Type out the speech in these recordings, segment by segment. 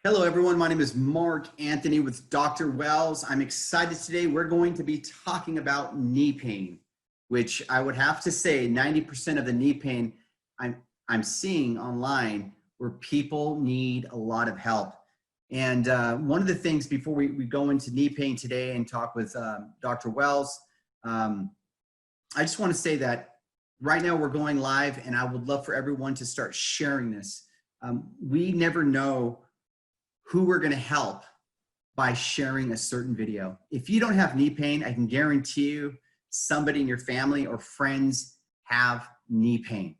Hello, everyone. My name is Mark Anthony with Dr. Wells. I'm excited today. We're going to be talking about knee pain, which I would have to say 90% of the knee pain I'm seeing online where people need a lot of help. And one of the things before we go into knee pain today and talk with Dr. Wells, I just want to say that right now we're going live and I would love for everyone to start sharing this. We never know who we're going to help by sharing a certain video. If you don't have knee pain, I can guarantee you somebody in your family or friends have knee pain.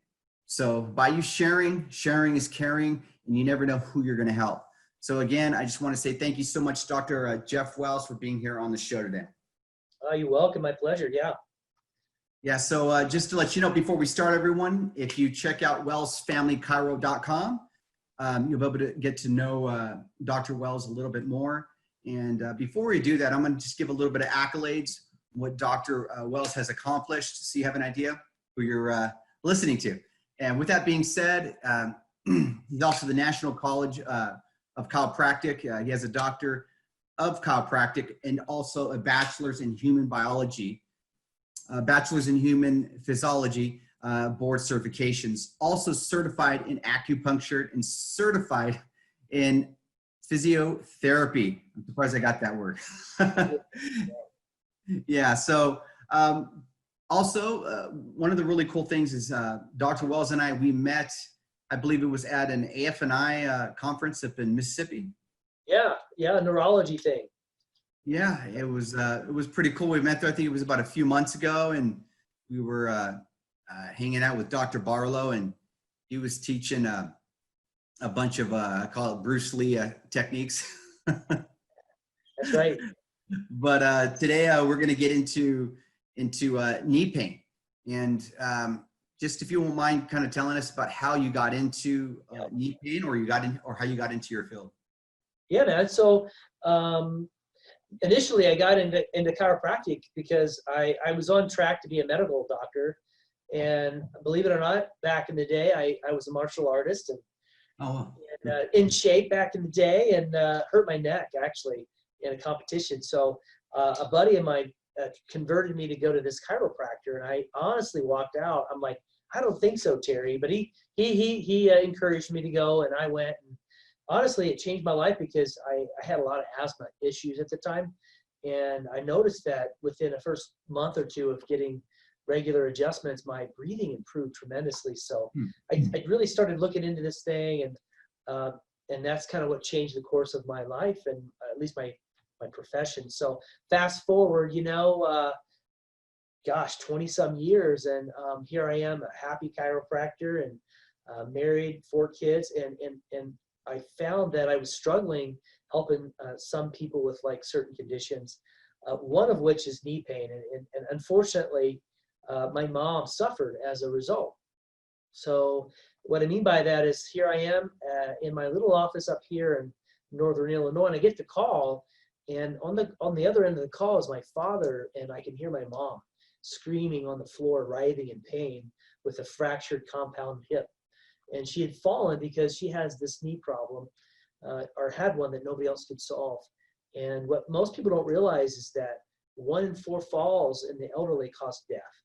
So by you sharing is caring, and you never know who you're going to help. So again, I just want to say thank you so much, Dr. Jeff Wells, for being here on the show today. You're welcome. My pleasure. Yeah, so just to let you know, before we start, everyone, if you check out wellsfamilychiro.com, you'll be able to get to know Dr. Wells a little bit more. And before we do that, I'm going to just give a little bit of accolades, what Dr. Wells has accomplished, so you have an idea who you're listening to. And with that being said, he's also the National College of Chiropractic. He has a Doctor of Chiropractic and also a Bachelor's in Human Biology, Bachelor's in Human Physiology, board certifications, also certified in acupuncture and certified in physiotherapy. I'm surprised I got that word. Yeah, so also one of the really cool things is Dr. Wells and we met, I believe it was at an AF&I conference up in Mississippi. Yeah, a neurology thing. Yeah, it was pretty cool. We met there, I think it was about a few months ago, and we were hanging out with Dr. Barlow, and he was teaching a bunch of, I call it Bruce Lee techniques. That's right. But today we're going to get into knee pain. And just if you won't mind kind of telling us about how you got into knee pain or how you got into your field. Yeah, man. So initially I got into chiropractic because I was on track to be a medical doctor. And believe it or not, back in the day, I was a martial artist and, in shape back in the day, and hurt my neck actually in a competition. So a buddy of mine converted me to go to this chiropractor, and I honestly walked out. I'm like, I don't think so, Terry. But he encouraged me to go, and I went. And honestly, it changed my life because I had a lot of asthma issues at the time, and I noticed that within the first month or two of getting regular adjustments, my breathing improved tremendously. So I really started looking into this thing, and that's kind of what changed the course of my life, and at least my profession. So fast forward, 20 some years, and here I am, a happy chiropractor, and married, 4 kids, and I found that I was struggling helping some people with like certain conditions, one of which is knee pain, and unfortunately, my mom suffered as a result. So what I mean by that is here I am in my little office up here in Northern Illinois, and I get the call, and on the other end of the call is my father, and I can hear my mom screaming on the floor, writhing in pain with a fractured compound hip. And she had fallen because she has this knee problem, or had one that nobody else could solve. And what most people don't realize is that 1 in 4 falls in the elderly cause death.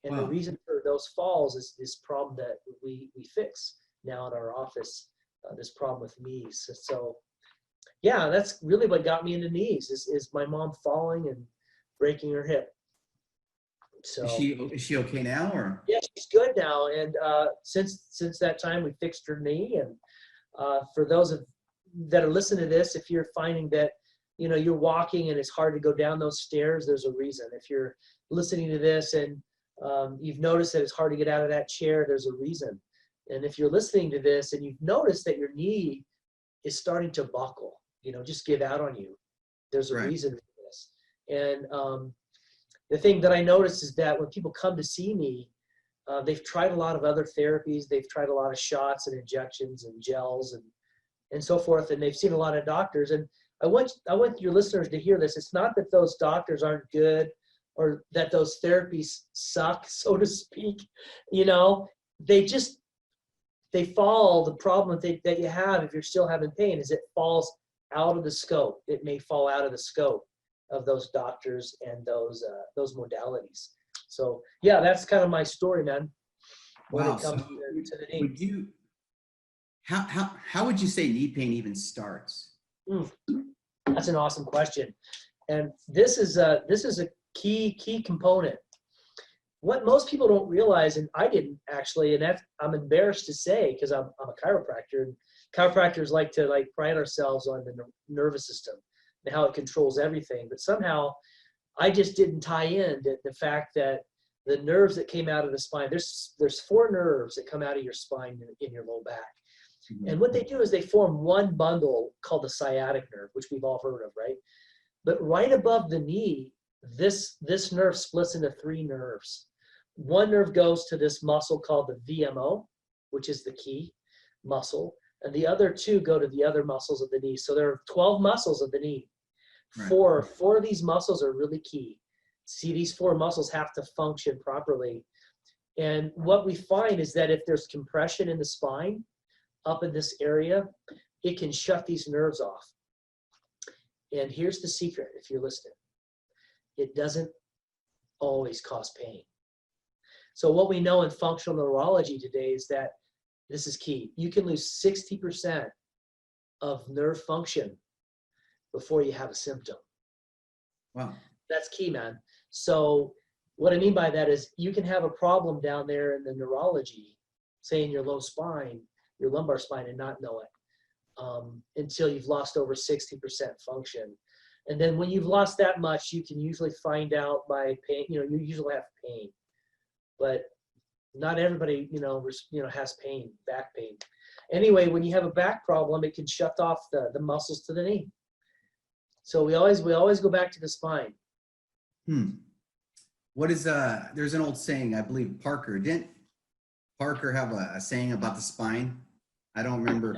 And the reason for those falls is this problem that we fix now in our office, this problem with knees. So yeah, that's really what got me into knees is my mom falling and breaking her hip. So Is she okay now, or? Yeah, she's good now. And since that time, we fixed her knee. And for those that are listening to this, if you're finding that you're walking and it's hard to go down those stairs, there's a reason. If you're listening to this and you've noticed that it's hard to get out of that chair, there's a reason. And if you're listening to this and you've noticed that your knee is starting to buckle, just give out on you, there's a reason for this. And the thing that I noticed is that when people come to see me, they've tried a lot of other therapies. They've tried a lot of shots and injections and gels and so forth, and they've seen a lot of doctors. And I want your listeners to hear this. It's not that those doctors aren't good or that those therapies suck, so to speak. They they fall, the problem that you have if you're still having pain is it falls out of the scope. It may fall out of the scope of those doctors and those modalities. So yeah, that's kind of my story, man. When Wow. it comes So to the knee. would you, how would you say knee pain even starts? That's an awesome question, and this is a key component. What most people don't realize, and I didn't actually, and that I'm embarrassed to say because I'm a chiropractor, and chiropractors like to pride ourselves on the nervous system and how it controls everything. But somehow, I just didn't tie in the fact that the nerves that came out of the spine. There's 4 nerves that come out of your spine in your low back. And what they do is they form one bundle called the sciatic nerve, which we've all heard of, right? But right above the knee, this nerve splits into 3 nerves. One nerve goes to this muscle called the VMO, which is the key muscle, and the other 2 go to the other muscles of the knee. So there are 12 muscles of the knee. Right. Four of these muscles are really key. See, these 4 muscles have to function properly. And what we find is that if there's compression in the spine, up in this area, it can shut these nerves off. And here's the secret, if you're listening. It doesn't always cause pain. So what we know in functional neurology today is that this is key. You can lose 60% of nerve function before you have a symptom. Wow. That's key, man. So what I mean by that is you can have a problem down there in the neurology, say in your low spine, your lumbar spine, and not know it until you've lost over 60% function. And then when you've lost that much, you can usually find out by pain. You usually have pain, but not everybody, has pain, back pain. Anyway, when you have a back problem, it can shut off the muscles to the knee. So we always go back to the spine. What is there's an old saying, I believe didn't Parker have a saying about the spine? I don't remember.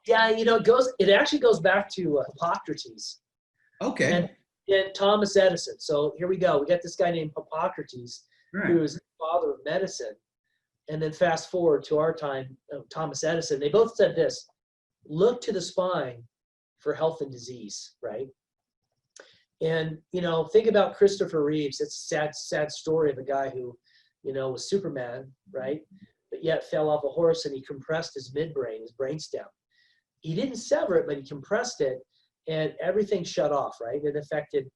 Yeah, it actually goes back to Hippocrates. Okay. And Thomas Edison. So here we go. We got this guy named Hippocrates, Right. who is the father of medicine. And then fast forward to our time, Thomas Edison. They both said this: look to the spine for health and disease, right? And think about Christopher Reeves. It's a sad story of a guy who, was Superman, right? But yet fell off a horse and he compressed his midbrain, his brainstem. He didn't sever it, but he compressed it, and everything shut off, right? It affected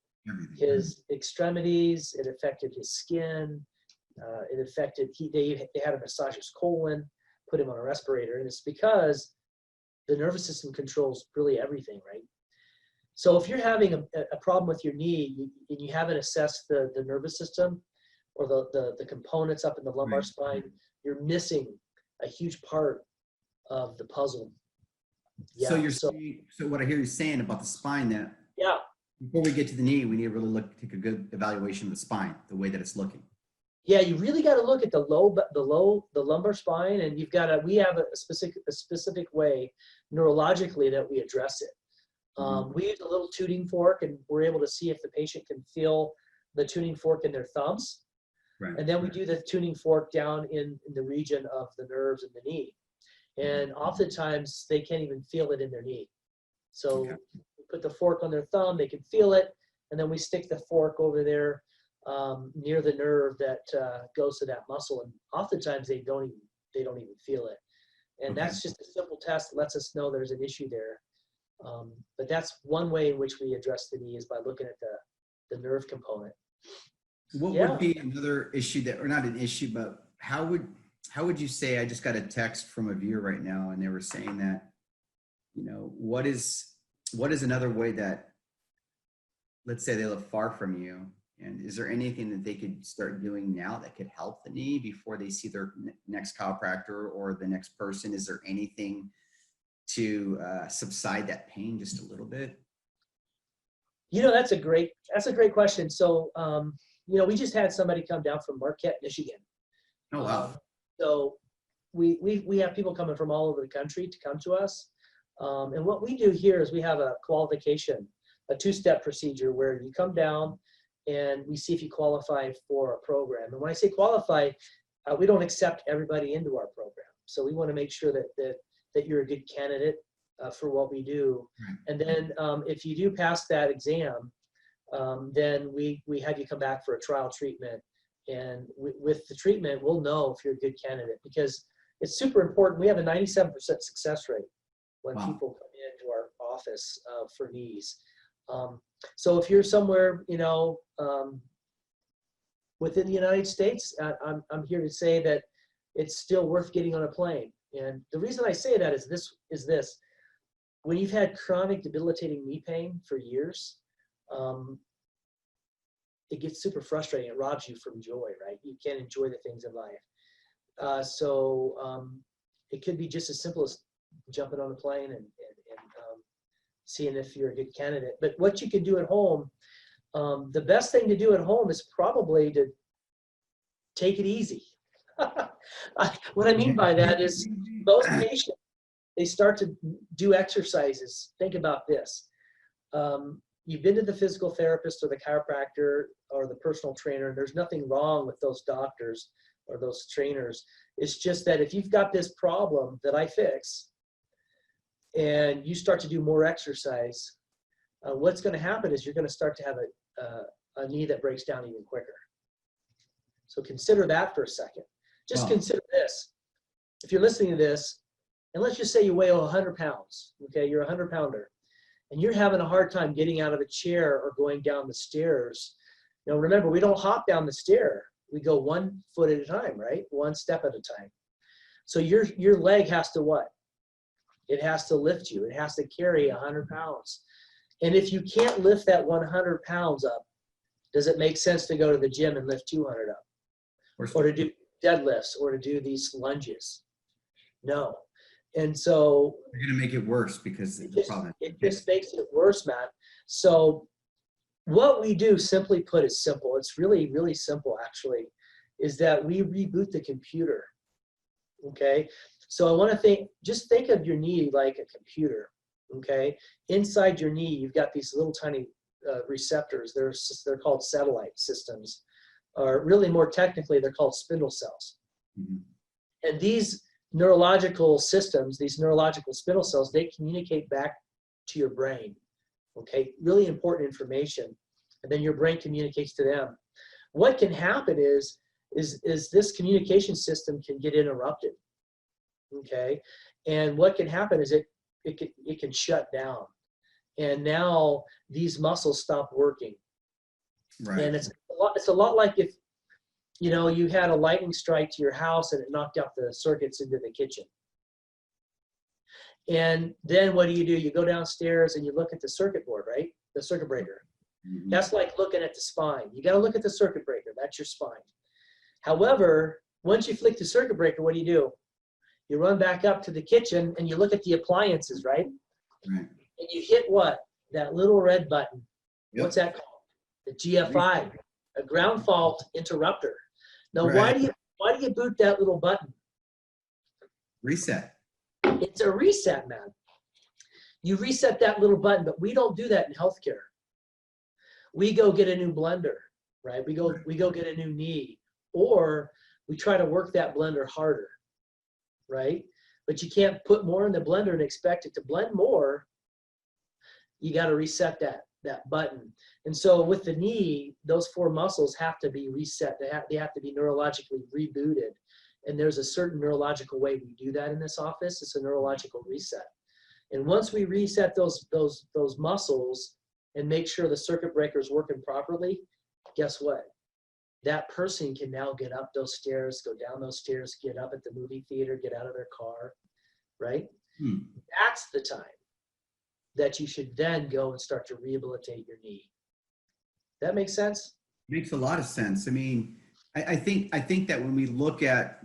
his extremities, it affected his skin, it affected, they had to massage his colon, put him on a respirator, and it's because the nervous system controls really everything, right? So if you're having a problem with your knee and you haven't assessed the nervous system or the components up in the lumbar spine, you're missing a huge part of the puzzle. Yeah, so what I hear you saying about the spine, that yeah, before we get to the knee, we need to really take a good evaluation of the spine, the way that it's looking. Yeah, you really got to look at the lumbar spine, and we have a specific way neurologically that we address it. We use a little tuning fork, and we're able to see if the patient can feel the tuning fork in their thumbs. Right. And then we do the tuning fork down in the region of the nerves in the knee. And oftentimes they can't even feel it in their knee. So we put the fork on their thumb, they can feel it, and then we stick the fork over there near the nerve that goes to that muscle. And oftentimes they don't even feel it. And that's just a simple test that lets us know there's an issue there. But that's one way in which we address the knee, is by looking at the nerve component. What would be another issue or not an issue, but how would you say, I just got a text from a viewer right now, and they were saying that, what is another way that, let's say they live far from you, and is there anything that they could start doing now that could help the knee before they see their next chiropractor or the next person? Is there anything to subside that pain just a little bit? That's a great question. So, we just had somebody come down from Marquette, Michigan. Oh, wow. So we have people coming from all over the country to come to us. And what we do here is we have a qualification, a 2-step procedure where you come down and we see if you qualify for a program. And when I say qualify, we don't accept everybody into our program. So we want to make sure that you're a good candidate for what we do. Right. And then if you do pass that exam, then we have you come back for a trial treatment. And with the treatment, we'll know if you're a good candidate, because it's super important. We have a 97% success rate when Wow. people come into our office for knees. So if you're somewhere, within the United States, I'm here to say that it's still worth getting on a plane. And the reason I say that is this. When you've had chronic debilitating knee pain for years, it gets super frustrating. It robs you from joy, right? You can't enjoy the things in life. So it could be just as simple as jumping on a plane and seeing if you're a good candidate. But what you can do at home, the best thing to do at home is probably to take it easy. What I mean by that is most patients, they start to do exercises. Think about this. You've been to the physical therapist or the chiropractor or the personal trainer. There's nothing wrong with those doctors or those trainers. It's just that if you've got this problem that I fix and you start to do more exercise, what's going to happen is you're going to start to have a knee that breaks down even quicker. So consider that for a second. Just consider this. If you're listening to this, and let's just say you weigh 100 pounds, okay, you're a 100-pounder, and you're having a hard time getting out of a chair or going down the stairs. Remember, we don't hop down the stair. We go 1 foot at a time, right? 1 step at a time. So your leg has to what? It has to lift you. It has to carry 100 pounds. And if you can't lift that 100 pounds up, does it make sense to go to the gym and lift 200 up? Or to do deadlifts or to do these lunges? No. And so you're going to make it worse because it just makes it worse, Matt. So what we do, simply put, is simple. It's really, really simple, actually, is that we reboot the computer. Okay. So I want to just think of your knee like a computer. Okay. Inside your knee, you've got these little tiny receptors. They're called satellite systems, or really more technically, they're called spindle cells. Mm-hmm. And these neurological systems, these neurological spindle cells, they communicate back to your brain. Okay, really important information. And then your brain communicates to them. What can happen is this communication system can get interrupted. Okay, and what can happen is it can shut down. And now these muscles stop working. Right. And it's a lot like if you had a lightning strike to your house and it knocked out the circuits into the kitchen. And then what do? You go downstairs and you look at the circuit board, right? The circuit breaker. Mm-hmm. That's like looking at the spine. You got to look at the circuit breaker. That's your spine. However, once you flick the circuit breaker, what do? You run back up to the kitchen and you look at the appliances, right? Right. And you hit what? That little red button. Yep. What's that called? The GFI, a ground fault interrupter. Now, right. Why do you boot that little button? Reset. It's a reset, man. You reset that little button, but we don't do that in healthcare. We go get a new blender, right? We go get a new knee, or we try to work that blender harder, right? But you can't put more in the blender and expect it to blend more. You got to reset that button. And so with the knee, those 4 muscles have to be reset. They have to be neurologically rebooted. And there's a certain neurological way we do that in this office. It's a neurological reset. And once we reset those muscles and make sure the circuit breaker is working properly, guess what? That person can now get up those stairs, go down those stairs, get up at the movie theater, get out of their car, right? That's the time that you should then go and start to rehabilitate your knee. That makes sense? Makes a lot of sense. I mean, I think that when we look at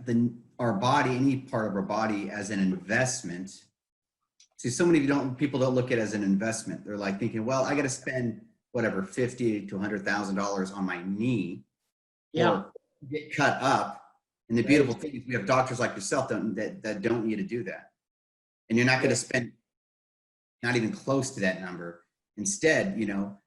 our body, any part of our body, as an investment, see, so many people don't look at it as an investment. They're like thinking, well, I got to spend whatever $50,000 to $100,000 on my knee, or get cut up. And the beautiful thing is we have doctors like yourself that don't need to do that, and you're not going to spend not even close to that number. Instead,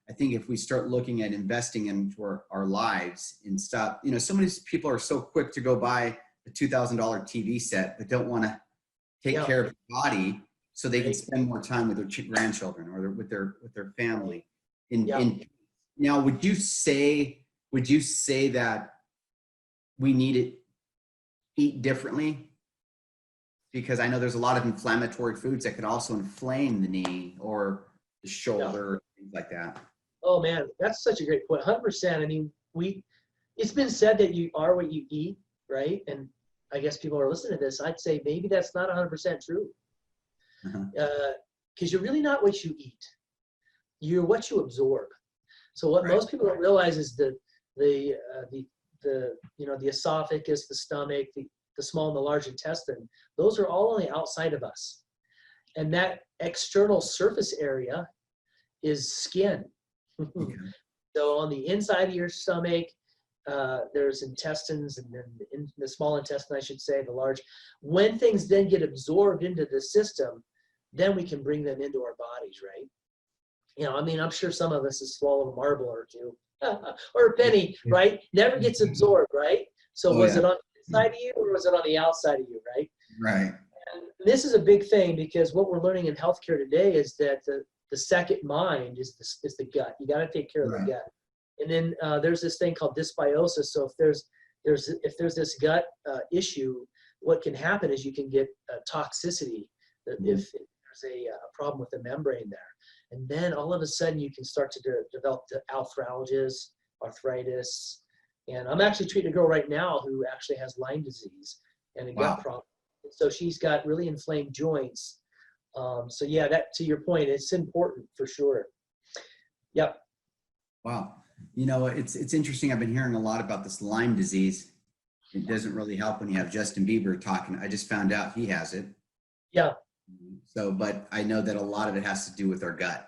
I think if we start looking at investing into our lives and stop, so many people are so quick to go buy a $2,000 TV set, but don't want to take Yeah. care of their body so they can Right. spend more time with their grandchildren or with their family. Yeah. Now, would you say that we need to eat differently? Because I know there's a lot of inflammatory foods that could also inflame the knee or the shoulder, things like that. Oh man, that's such a great point. 100%. I mean, it's been said that you are what you eat, right? And I guess people are listening to this. I'd say maybe that's not 100% true. Because you're really not what you eat. You're what you absorb. So what Right. most people don't realize is the esophagus, the stomach, the small and the large intestine. Those are all on the outside of us, and that external surface area is skin. Okay. So on the inside of your stomach, there's intestines, and then in the small intestine, I should say, the large. When things then get absorbed into the system, then we can bring them into our bodies, right? I mean, I'm sure some of us has swallowed a marble or two, or a penny, right? Never gets absorbed, right? So was it on the inside of you or was it on the outside of you, right? Right. And this is a big thing, because what we're learning in healthcare today is that the second mind is the gut. You got to take care of the gut. And then there's this thing called dysbiosis. So if there's this gut issue, what can happen is you can get toxicity if there's a problem with the membrane there. And then all of a sudden you can start to develop the arthralgias, arthritis. And I'm actually treating a girl right now who actually has Lyme disease and a gut problem. So she's got really inflamed joints. So yeah, that, to your point, it's important for sure. Yep. Wow. It's interesting. I've been hearing a lot about this Lyme disease. It doesn't really help when you have Justin Bieber talking. I just found out he has it. Yeah. So, but I know that a lot of it has to do with our gut.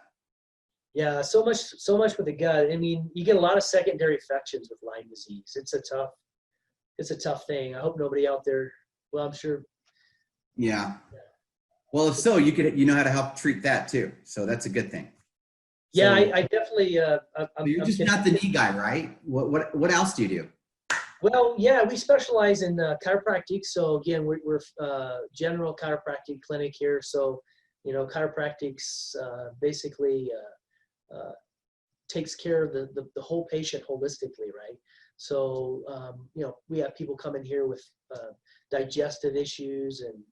Yeah, so much with the gut. I mean, you get a lot of secondary infections with Lyme disease. It's a tough thing. I hope nobody out there, well, I'm sure. Yeah. Well, if so, you know how to help treat that too. So that's a good thing. Yeah, So, I definitely. you're just not the knee guy, right? What else do you do? Well, yeah, we specialize in chiropractic. So again, we're general chiropractic clinic here. So, chiropractics basically takes care of the whole patient holistically, right? So, we have people come in here with digestive issues and,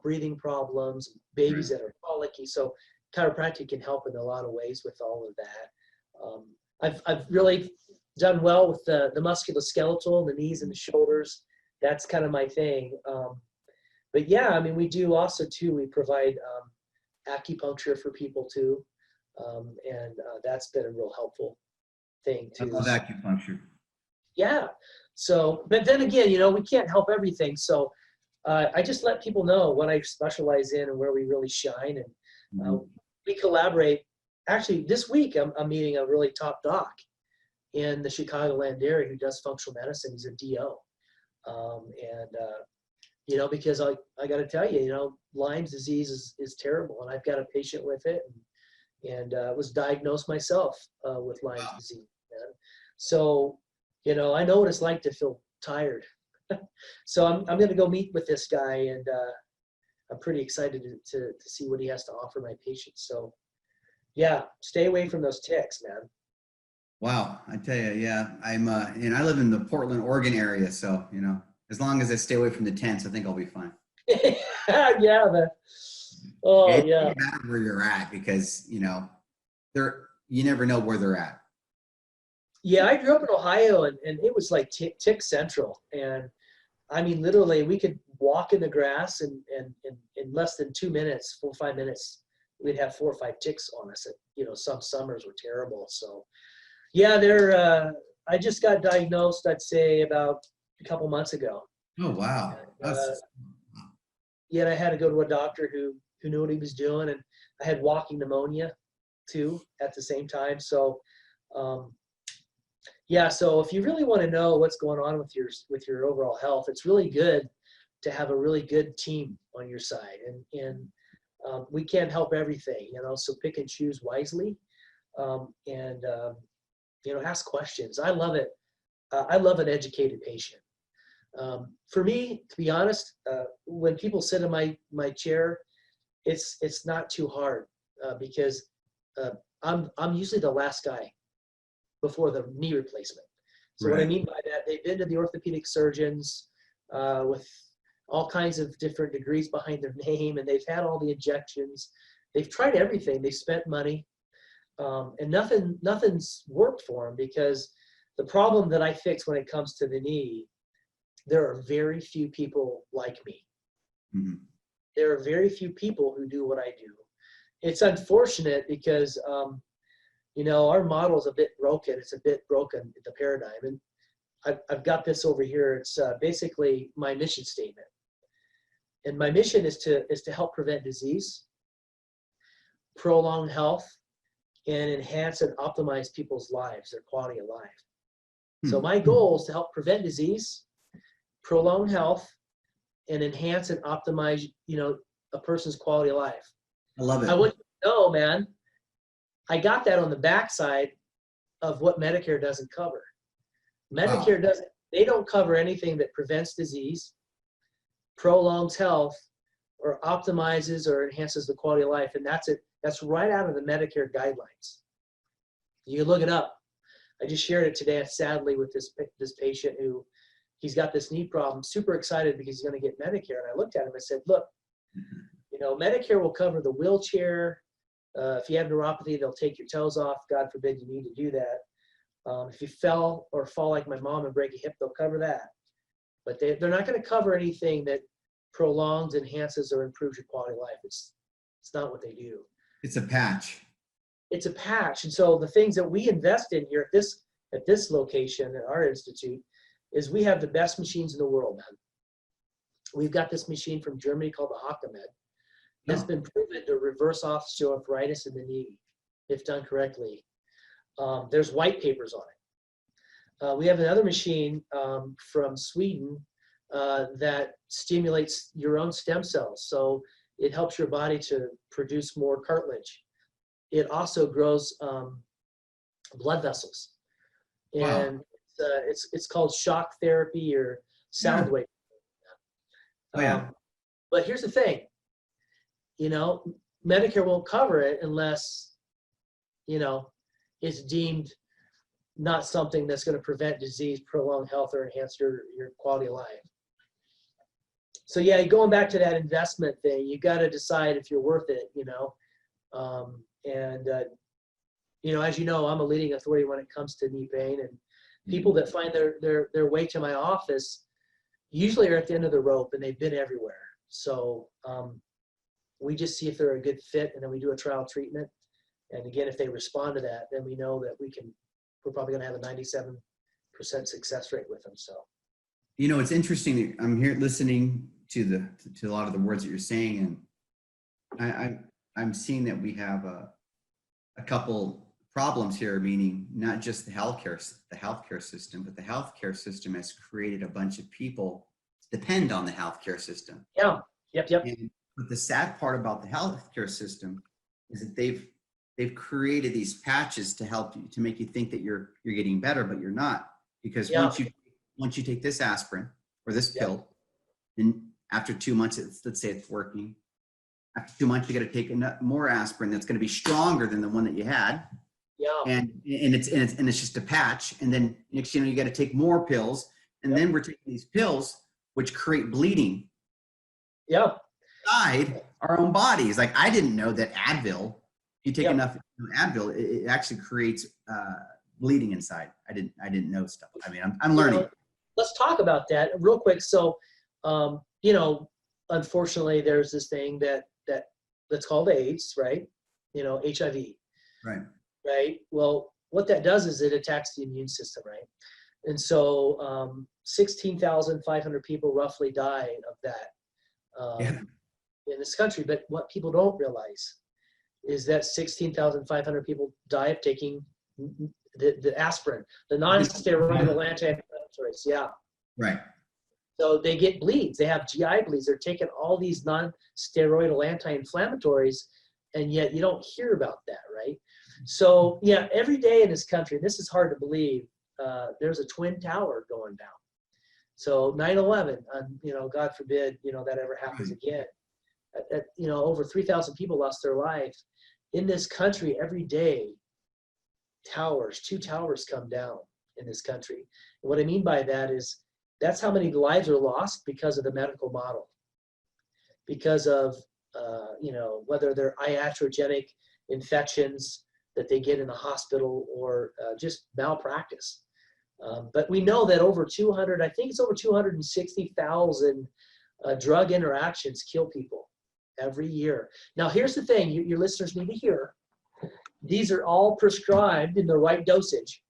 breathing problems, babies that are colicky. So chiropractic can help in a lot of ways with all of that. I've really done well with the musculoskeletal, the knees and the shoulders. That's kind of my thing. But yeah, I mean, we do also too, we provide acupuncture for people too. And that's been a real helpful thing too. I love acupuncture. Yeah. So, but then again, we can't help everything. So I just let people know what I specialize in and where we really shine. And we collaborate. Actually, this week I'm meeting a really top doc in the Chicagoland area who does functional medicine. He's a DO. Because I got to tell you, Lyme disease is terrible. And I've got a patient with it and was diagnosed myself with Lyme disease. So, I know what it's like to feel tired. So I'm going to go meet with this guy, and I'm pretty excited to see what he has to offer my patients. So yeah, stay away from those ticks, man. Wow. I tell you, yeah, and I live in the Portland, Oregon area. So, as long as I stay away from the tents, I think I'll be fine. Yeah, man. Oh, It yeah. doesn't matter where you're at because, you never know where they're at. Yeah, I grew up in Ohio, and it was like tick central. And I mean, literally, we could walk in the grass, and in less than 2 minutes, 4 or 5 minutes, we'd have 4 or 5 ticks on us. Some summers were terrible. So, yeah, I just got diagnosed, I'd say, about a couple months ago. Oh, wow. And I had to go to a doctor who knew what he was doing, and I had walking pneumonia too at the same time. So, yeah, so if you really want to know what's going on with your overall health, it's really good to have a really good team on your side. And we can't help everything, so pick and choose wisely, and ask questions. I love it. I love an educated patient. For me, to be honest, when people sit in my chair, it's not too hard because I'm usually the last guy before the knee replacement. So what I Right. mean by that, they've been to the orthopedic surgeons with all kinds of different degrees behind their name, and they've had all the injections. They've tried everything. They spent money, and nothing's worked for them because the problem that I fix when it comes to the knee, there are very few people like me. Mhm. There are very few people who do what I do. It's unfortunate because our model is a bit broken. It's a bit broken, the paradigm. And I've got this over here. It's basically my mission statement. And my mission is to help prevent disease, prolong health, and enhance and optimize people's lives, their quality of life. So my goal is to help prevent disease, prolong health, and enhance and optimize, a person's quality of life. I love it. I want you to know, man, I got that on the backside of what Medicare doesn't cover. Medicare doesn't, they don't cover anything that prevents disease, prolongs health, or optimizes or enhances the quality of life. And that's it. That's right out of the Medicare guidelines. You can look it up. I just shared it today, sadly, with this patient who he's got this knee problem, super excited because he's going to get Medicare. And I looked at him and I said, look, Medicare will cover the wheelchair. If you have neuropathy, they'll take your toes off. God forbid you need to do that. If you fell or fall like my mom and break a hip, they'll cover that. But they're not going to cover anything that prolongs, enhances, or improves your quality of life. It's not what they do. It's a patch. It's a patch. And so the things that we invest in here at this location, at our institute, is we have the best machines in the world, man. We've got this machine from Germany called the Octamed. That's been proven to reverse osteoarthritis in the knee, if done correctly. There's white papers on it. We have another machine from Sweden that stimulates your own stem cells. So it helps your body to produce more cartilage. It also grows blood vessels. And it's called shock therapy or sound wave. But here's the thing, Medicare won't cover it unless, it's deemed not something that's going to prevent disease, prolong health, or enhance your quality of life. So yeah, going back to that investment thing, you got to decide if you're worth it, as you know, I'm a leading authority when it comes to knee pain, and people that find their way to my office usually are at the end of the rope, and they've been everywhere. So we just see if they're a good fit, and then we do a trial treatment. And again, if they respond to that, then we know that we're probably going to have a 97% success rate with them. So, it's interesting. I'm here listening to a lot of the words that you're saying, and I'm seeing that we have a couple problems here, meaning not just the healthcare system, but the healthcare system has created a bunch of people to depend on the healthcare system. Yeah. Yep. But the sad part about the healthcare system is that they've created these patches to help you, to make you think that you're getting better, but you're not, because once you take this aspirin or this pill, then after 2 months, let's say it's working. After 2 months, you got to take more aspirin that's going to be stronger than the one that you had. Yeah. And it's just a patch. And then next, you got to take more pills. And then we're taking these pills, which create bleeding. Yeah. Inside our own bodies. Like, I didn't know that Advil, if you take enough Advil, it actually creates bleeding inside. I didn't know stuff. I mean, I'm learning. Let's talk about that real quick. So, unfortunately, there's this thing that's called AIDS, right? HIV. Right. Well, what that does is it attacks the immune system, right? And so 16,500 people roughly die of that in this country. But what people don't realize is that 16,500 people die of taking the aspirin, the non-steroidal anti-inflammatories. Yeah. Right. So they get bleeds. They have GI bleeds. They're taking all these non-steroidal anti-inflammatories, and yet you don't hear about that, right? So yeah, every day in this country, and this is hard to believe, there's a twin tower going down. So 9/11, God forbid, that ever happens Right. again. Over 3,000 people lost their life. In this country every day, two towers come down in this country. And what I mean by that is that's how many lives are lost because of the medical model, because of, whether they're iatrogenic infections that they get in the hospital or just malpractice. But we know that over 200, I think it's over 260,000 drug interactions kill people every year. Now, here's the thing your listeners need to hear. These are all prescribed in the right dosage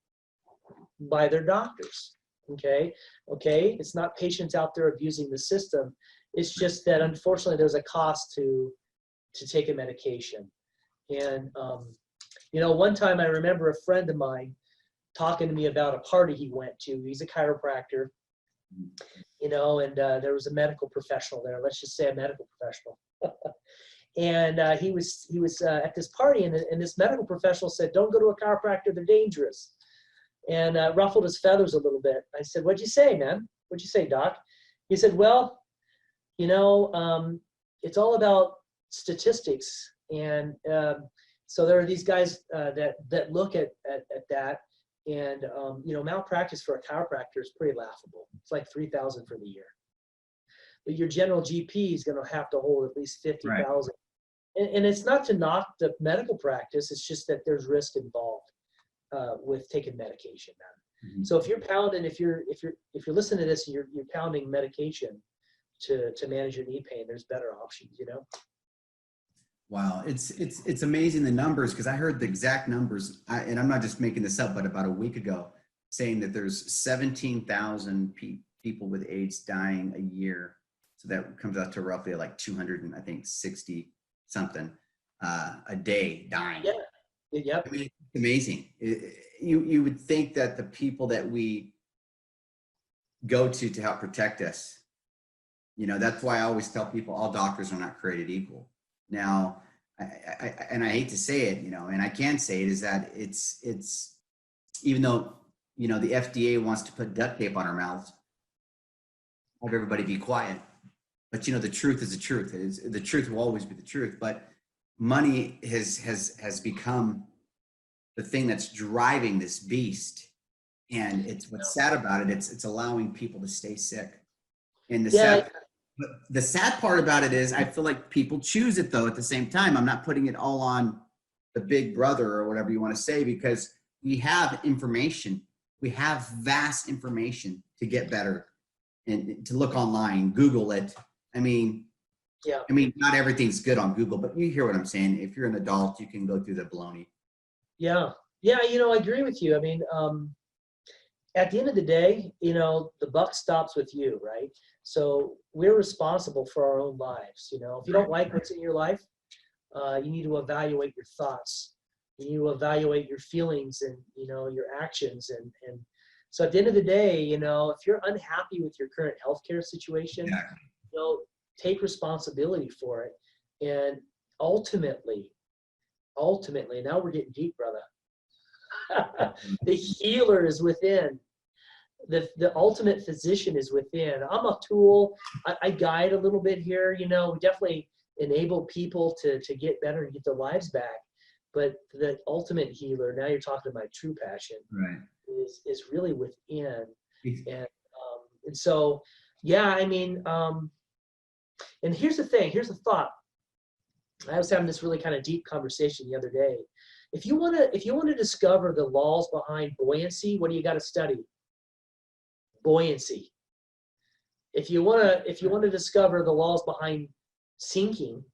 by their doctors. Okay. It's not patients out there abusing the system. It's just that unfortunately there's a cost to take a medication. And one time I remember a friend of mine talking to me about a party he went to. He's a chiropractor, and there was a medical professional there. Let's just say a medical professional. And he was at this party, and this medical professional said, "Don't go to a chiropractor; they're dangerous." And ruffled his feathers a little bit. I said, "What'd you say, man? What'd you say, doc?" He said, "Well, it's all about statistics, and so there are these guys that look at that, and malpractice for a chiropractor is pretty laughable. It's like 3,000 for the year, but your general GP is going to have to hold at least 50,000." Right. And it's not to knock the medical practice. It's just that there's risk involved with taking medication, man. Mm-hmm. So if you're pounding, if you're listening to this, and you're pounding medication to manage your knee pain, there's better options, Wow, it's amazing the numbers, because I heard the exact numbers, and I'm not just making this up, but about a week ago, saying that there's 17,000 people with AIDS dying a year. So that comes out to roughly like 260 something a day dying. Yeah. Yep. I mean, it's amazing. You would think that the people that we go to help protect us, that's why I always tell people all doctors are not created equal. Now, I hate to say it, and I can say it, is that it's even though, the FDA wants to put duct tape on our mouths, have everybody be quiet. But, the truth is the truth. The truth will always be the truth. But money has become the thing that's driving this beast. And it's what's sad about it. It's allowing people to stay sick. And the sad part about it is I feel like people choose it, though, at the same time. I'm not putting it all on the big brother or whatever you want to say, because we have information. We have vast information to get better and to look online, Google it. I mean, not everything's good on Google, but you hear what I'm saying. If you're an adult, you can go through the baloney. Yeah. I agree with you. I mean, at the end of the day, the buck stops with you, right? So we're responsible for our own lives. If you don't like what's in your life, you need to evaluate your thoughts. You need to evaluate your feelings and, your actions. And so at the end of the day, if you're unhappy with your current healthcare situation, take responsibility for it. And ultimately, now we're getting deep, brother. The healer is within. The ultimate physician is within. I'm a tool. I guide a little bit here. We definitely enable people to get better and get their lives back. But the ultimate healer, now you're talking to my true passion, right, is really within. And so, I mean, and here's the thing. Here's the thought. I was having this really kind of deep conversation the other day. If you want to discover the laws behind buoyancy, what do you got to study? Buoyancy. If you want to discover the laws behind sinking,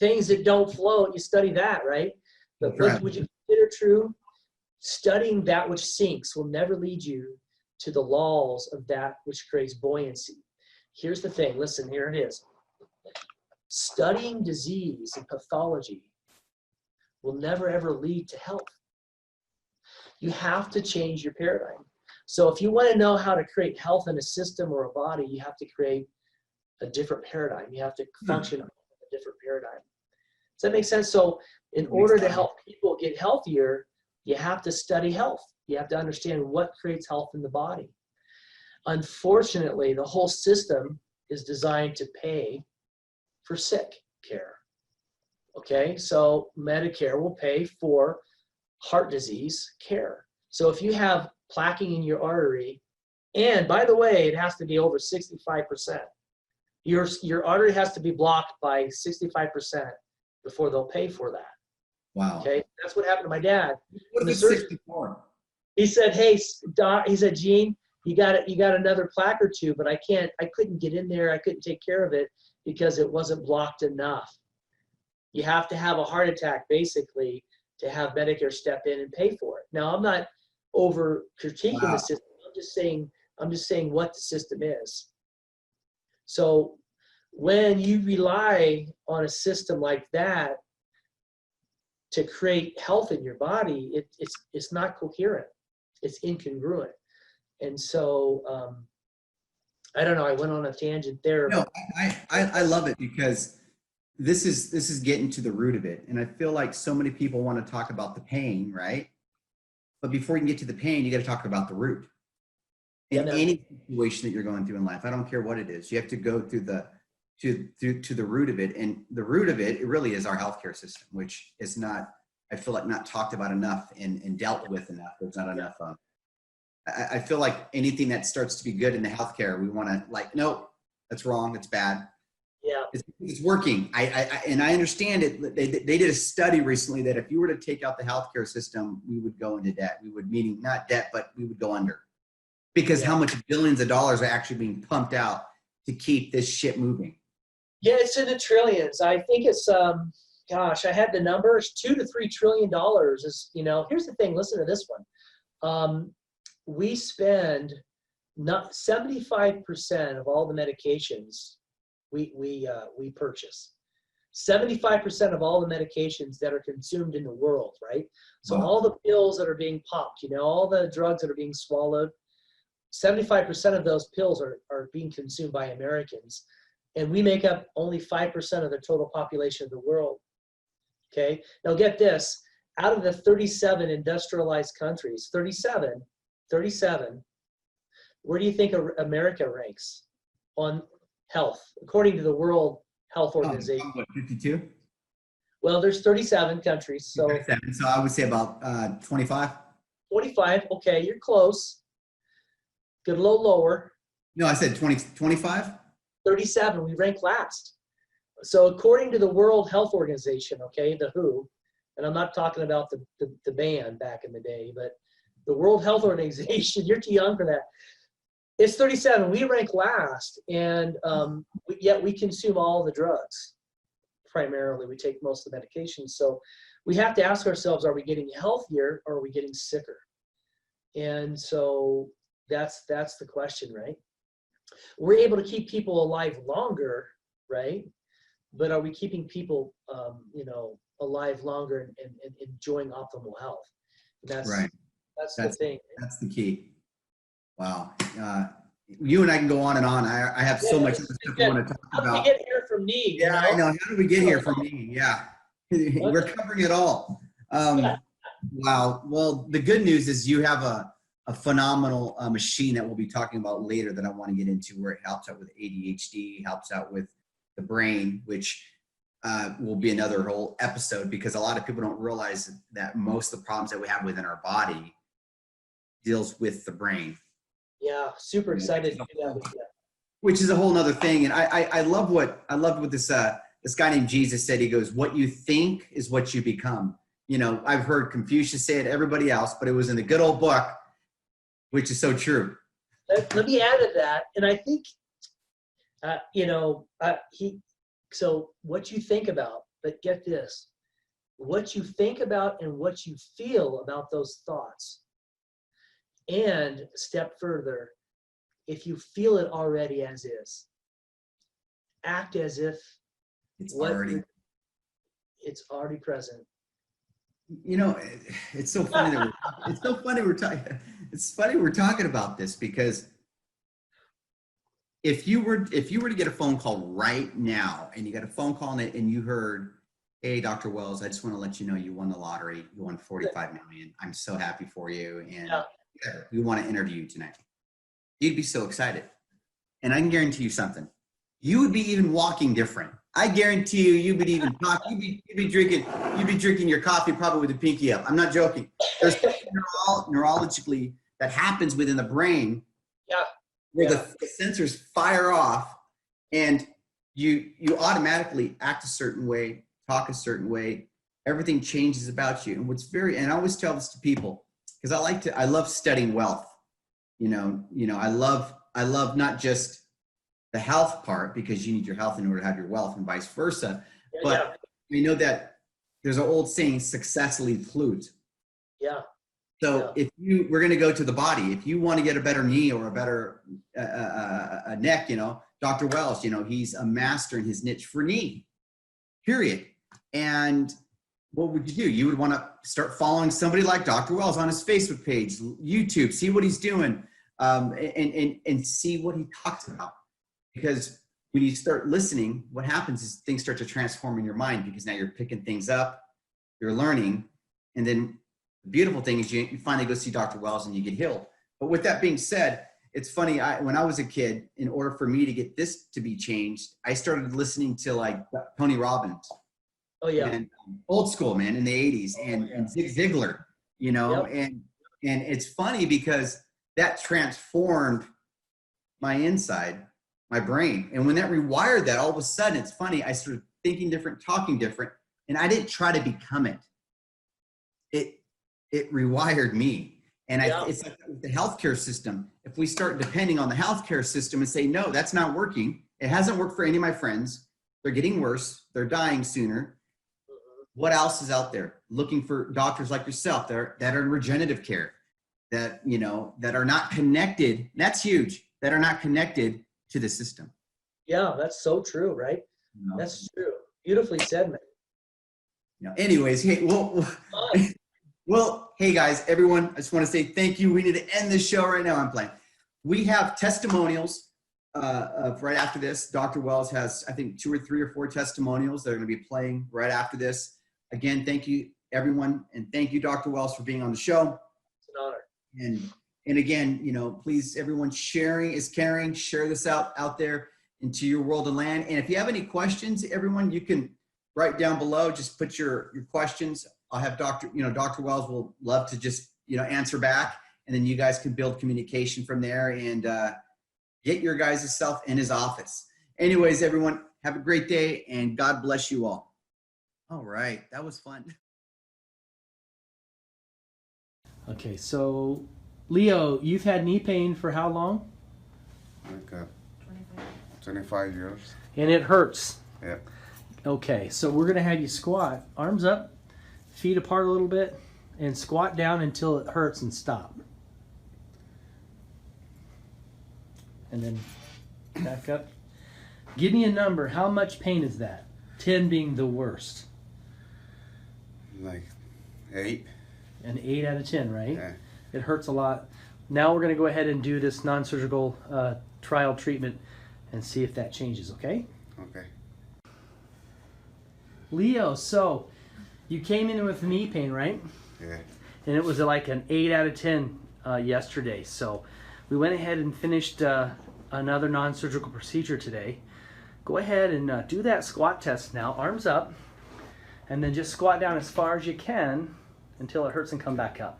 things that don't float, you study that, right? But would you consider true? Studying that which sinks will never lead you to the laws of that which creates buoyancy. Here's the thing. Listen, here it is. Studying disease and pathology will never ever lead to health. You have to change your paradigm. So if you want to know how to create health in a system or a body, you have to create a different paradigm. You have to function on a different paradigm. Does that make sense? So in order to help people get healthier, you have to study health. You have to understand what creates health in the body. Unfortunately, the whole system is designed to pay for sick care. Okay, so Medicare will pay for heart disease care. So if you have plaquing in your artery, and by the way, it has to be over 65%. Your artery has to be blocked by 65% before they'll pay for that. Wow. Okay, that's what happened to my dad. What The if it's surgeon, 64? he said, "Hey, doc," he said, "Gene, you got another plaque or two, but I couldn't get in there. I couldn't take care of it because it wasn't blocked enough. You have to have a heart attack basically to have Medicare step in and pay for it." Now, I'm not over critiquing Wow. the system. I'm just saying what the system is. So when you rely on a system like that to create health in your body, it's not coherent. It's incongruent. And so I don't know. I went on a tangent there. No, I love it because this is getting to the root of it. And I feel like so many people want to talk about the pain, right? But before you can get to the pain, you got to talk about the root. In any situation that you're going through in life, I don't care what it is, you have to go through to the root of it. And the root of it really is our healthcare system, which is not, I feel like, not talked about enough and dealt with enough. There's not enough. I feel like anything that starts to be good in the healthcare, we want to like, nope, that's wrong. It's bad. Yeah. It's working. And I understand it. They did a study recently that if you were to take out the healthcare system, we would go into debt. We would, meaning not debt, but we would go under. Because how much billions of dollars are actually being pumped out to keep this shit moving. Yeah, it's in the trillions. I think it's gosh, I had the numbers, $2 to $3 trillion is, here's the thing, listen to this one. We spend not 75% of all the medications we purchase. 75% of all the medications that are consumed in the world, right? So all the pills that are being popped, all the drugs that are being swallowed, 75% of those pills are being consumed by Americans. And we make up only 5% of the total population of the world. Okay, now get this, out of the 37 industrialized countries, 37, where do you think America ranks on health, according to the World Health Organization? 52? Well, there's 37 countries, so 37. So I would say about 25. 25, okay, you're close. Get a little lower. No, I said 25. 37, we rank last. So according to the World Health Organization, okay, the WHO, and I'm not talking about the band back in the day, but the World Health Organization, you're too young for that. It's 37, we rank last, and yet we consume all the drugs. Primarily, we take most of the medications. So we have to ask ourselves, are we getting healthier or are we getting sicker? And so that's the question, right? We're able to keep people alive longer, right? But are we keeping people, alive longer and enjoying optimal health? And that's right. That's the thing. That's the key. Wow. You and I can go on and on. I have so much stuff I want to talk about. How did we get here from knee? Yeah, I know. How did we get here from knee? Yeah. We're covering it all. Wow. Well, the good news is you have a phenomenal machine that we'll be talking about later that I want to get into, where it helps out with ADHD, helps out with the brain, which will be another whole episode, because a lot of people don't realize that most of the problems that we have within our body deals with the brain. Yeah, super excited to do that with you. Which is a whole nother thing. And I love what this guy named Jesus said. He goes, what you think is what you become. I've heard Confucius say it, everybody else, but it was in the good old book, which is so true. Let me add to that. And I think, so what you think about, but get this, what you think about and what you feel about those thoughts. And step further, if you feel it already as is, act as if it's already present. It's so funny that we're talking about this, because if you were to get a phone call right now and you got a phone call and you heard, hey, Dr. Wells, I just want to let you know you won the lottery. You won 45 million. I'm so happy for you. And we want to interview you tonight. you'd be so excited. And I can guarantee you something. You would be even walking different. I guarantee you, you would even talk. You'd be drinking your coffee probably with a pinky up. I'm not joking. There's neurologically that happens within the brain, Yeah. where the sensors fire off, and you automatically act a certain way, talk a certain way. Everything changes about you. And I always tell this to people because I love studying wealth. I love not just the health part, because you need your health in order to have your wealth and vice versa. But we know that there's an old saying, success leaves clues. Yeah. So if we're going to go to the body, if you want to get a better knee or a better neck, Dr. Wells, he's a master in his niche for knee, period. And what would you do? You would want to start following somebody like Dr. Wells on his Facebook page, YouTube, see what he's doing, and see what he talks about. Because when you start listening, what happens is things start to transform in your mind, because now you're picking things up, you're learning, and then the beautiful thing is you finally go see Dr. Wells and you get healed. But with that being said, it's funny, when I was a kid, in order for me to get this to be changed, I started listening to like Tony Robbins. Oh yeah. And old school, man, in the 80s, and Zig Ziglar, and it's funny because that transformed my inside, my brain. And when that rewired that, all of a sudden, it's funny, I started thinking different, talking different, and I didn't try to become it. It rewired me. And it's like the healthcare system. If we start depending on the healthcare system and say, no, that's not working. It hasn't worked for any of my friends. They're getting worse. They're dying sooner. What else is out there? Looking for doctors like yourself that are in regenerative care, that are not connected. That's huge. That are not connected to the system. Yeah, that's so true, right? That's true. Beautifully said, man. Anyways, hey, well, hey guys, everyone, I just want to say thank you. We need to end this show right now. I'm playing. We have testimonials of right after this. Dr. Wells has, I think, 2 or 3 or 4 testimonials that are going to be playing right after this. Again, thank you, everyone, and thank you, Dr. Wells, for being on the show. It's an honor. And again, please, everyone, sharing is caring. Share this out there into your world and land. And if you have any questions, everyone, you can write down below. Just put your questions. I'll have Dr. Wells will love to just answer back, and then you guys can build communication from there and get your guys' self in his office. Anyways, everyone, have a great day, and God bless you all. All right, that was fun. Okay, so Leo, you've had knee pain for how long? Like 25 years. And it hurts. Yeah. Okay, so we're gonna have you squat, arms up, feet apart a little bit, and squat down until it hurts and stop. And then back up. Give me a number. How much pain is that? 10 being the worst. Like 8. An 8 out of 10, right? Yeah. It hurts a lot. Now we're going to go ahead and do this non-surgical trial treatment and see if that changes, okay? Okay. Leo, so you came in with knee pain, right? Yeah. And it was like an 8 out of 10 yesterday. So we went ahead and finished another non-surgical procedure today. Go ahead and do that squat test now. Arms up. And then just squat down as far as you can until it hurts and come back up.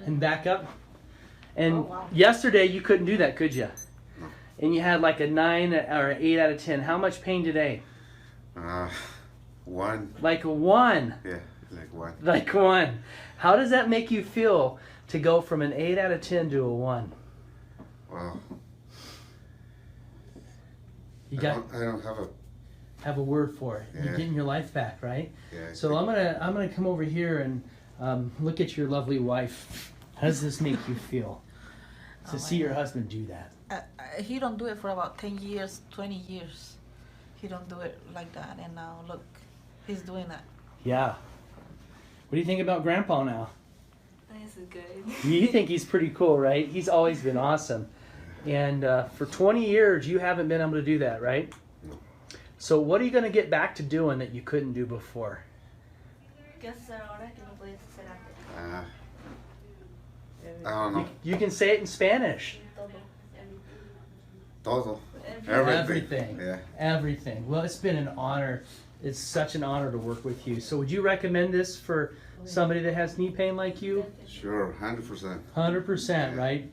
And back up. And yesterday you couldn't do that, could you? No. And you had like a 9 or an 8 out of 10. How much pain today? 1. Like a 1. Yeah, like 1. Like 1. How does that make you feel to go from an 8 out of 10 to a 1? Well, You I don't have a word for it. Yeah. You're getting your life back, right? Yeah. So I'm gonna come over here and look at your lovely wife. How does this make you feel to see your husband do that? He don't do it for about 10 years, 20 years. He don't do it like that, and now look, he's doing that. Yeah. What do you think about Grandpa now? This is good. You think he's pretty cool, right? He's always been awesome. And for 20 years, you haven't been able to do that, right? No. So what are you going to get back to doing that you couldn't do before? I don't know. You can say it in Spanish. Todo. Everything. Yeah. Everything. Well, it's been an honor. It's such an honor to work with you. So would you recommend this for somebody that has knee pain like you? Sure, 100%. 100%, right?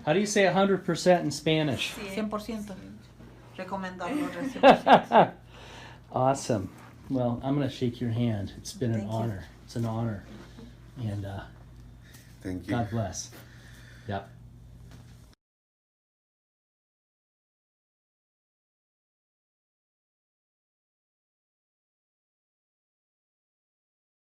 How do you say 100% in Spanish? 100%. Recomendarlo 100%. Awesome. Well, I'm going to shake your hand. It's been an Thank you. honor. It's an honor. And Thank you. God bless. Yep.